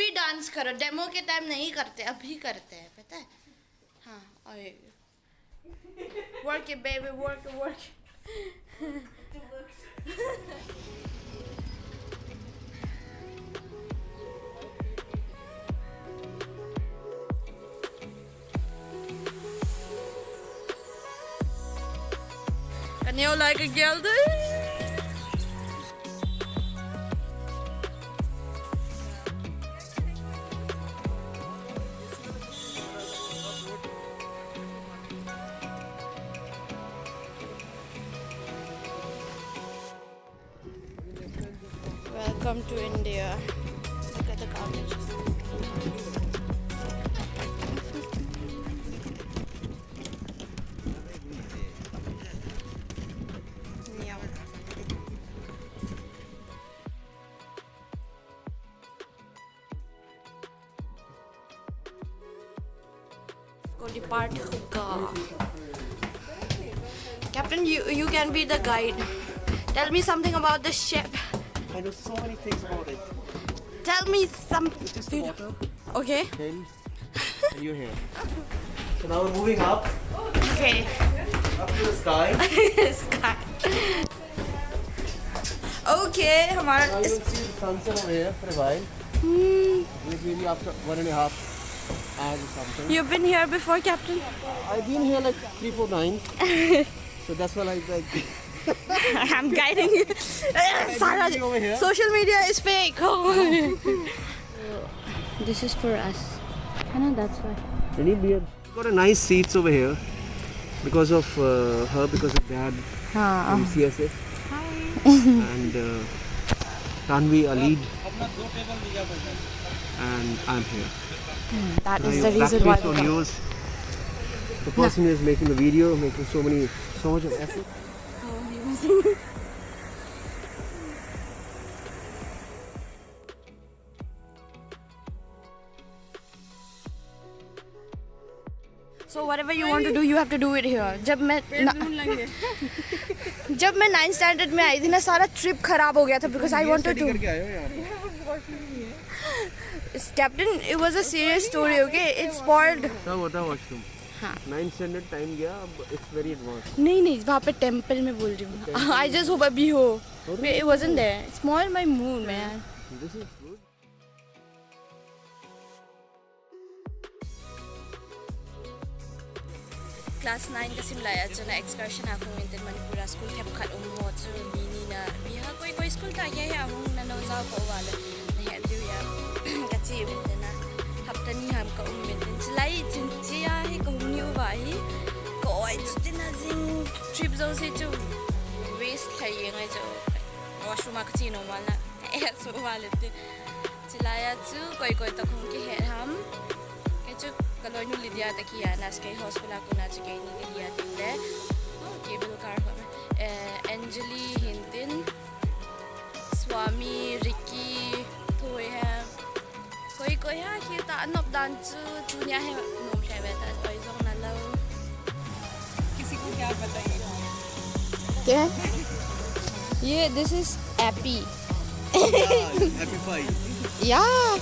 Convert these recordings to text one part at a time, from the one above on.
अभी डांस करो, डेमो के टाइम नहीं करते, अभी करते हैं, पता है? हाँ, और work it baby, work it. Kan you like a geldi? Welcome to India. Look at the cottages. Go depart hookah. Captain, you can be the guide. Tell me something about the ship. I know so many things about it. Tell me something. It's just water, Okay. hills, and you're here. So now we're moving up, Okay. up to the sky. Sky. Okay, Now हमारा you'll see the sunset over here for a while. Maybe after 1.5 hours or something. You've been here before, Captain? I've been here like 3-4 times. So that's why like I'm guiding you. Sarah, over here. social media is fake. This is for us. I know that's why. Any beer? Got a nice seats over here because of her, because of Dad from CSF. And Tanvi, a lead. And I'm here. That Now is you the reason why. practice on yours. The person who is making the video, making so much of effort. So whatever you want to do, you have to do it here. जब मैं 9th standard में आई थी ना, सारा trip खराब हो गया था because I wanted to. Captain, it was a serious story, okay? It spoiled. क्या होता washroom? हाँ. 9th standard time गया, अब it's very advanced. नहीं वहाँ पे temple में बोल रही हूँ. I just hope अभी हो. It wasn't there. It spoiled my mood, man. This is good. Class 9 kasi mlaya dyan na excursion ako ngayon Manipura school kaya bukat umot so mini na biha ko school ta kaya akong nanawzaw ko wala na hindi yan kasi ibig na hapta ni ham ka umit silay chinchiya hi ka humni ubahi ko ay chutin na zing trip zo se jo waste kaya nga jo washroom ka chino wala eh so wala din silaya chu koi ta kung ki he ham kaya kalau ni lidia tak kia nas kay hospital aku na cakap ni lidia tinde cable car Anjali Hintin Swami Ricky thôi ha कोई ha kita anop dan dunia है nom saya beta और जो ना लो किसी को क्या बताइए क्या ये this is happy Happy 5. yeah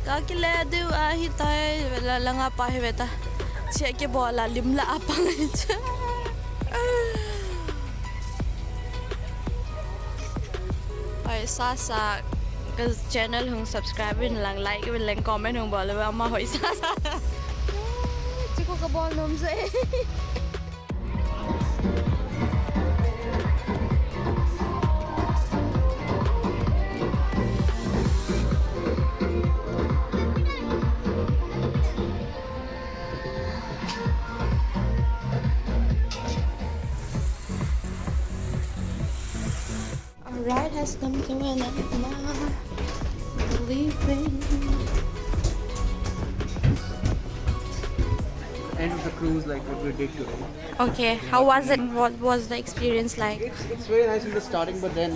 Kakile du ahitai vela langa pa heveta. Cia ke bola limla apa ngaja. Oi sasa ke channel hung subscribe lang like lang comment hung bola ama hoi sasa. Ciko ka bol nom se. Ride has come to an end now. Leaving. End of the cruise, like what we did today. Okay, how was it? What was the experience like? It's very nice in the starting, but then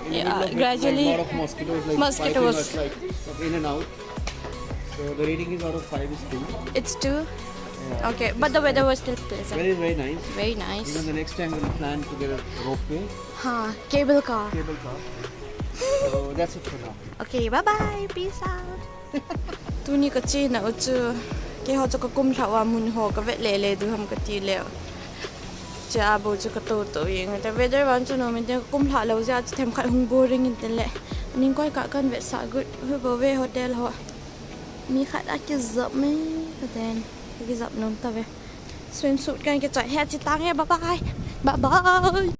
in the middle of gradually it, like, a lot of mosquitoes, like mosquitoes. biting us, like in and out. So the rating is out of 5 is 2. It's 2. Okay, but the weather was still pleasant. Very very nice. Very nice. Even the next time we'll plan to get a ropeway, Cable car. cable car. So that's it for now. Okay, bye bye. Peace out. Tu ni ka chi na uchu ke ho chu ka kum thawa mun ho ka vet le le du ham ka ti le. Cha bo chu ka to to yeng ta weather wan chu no min te kum tha lo ja them khat hung boring in ten le. Ning koi ka kan vet sa good hu bo ve hotel ho. Mi khat a ki zap me then ki zap nom ta ve. Swimsuit kan ke chai he chi tang he bye bye. Bye bye.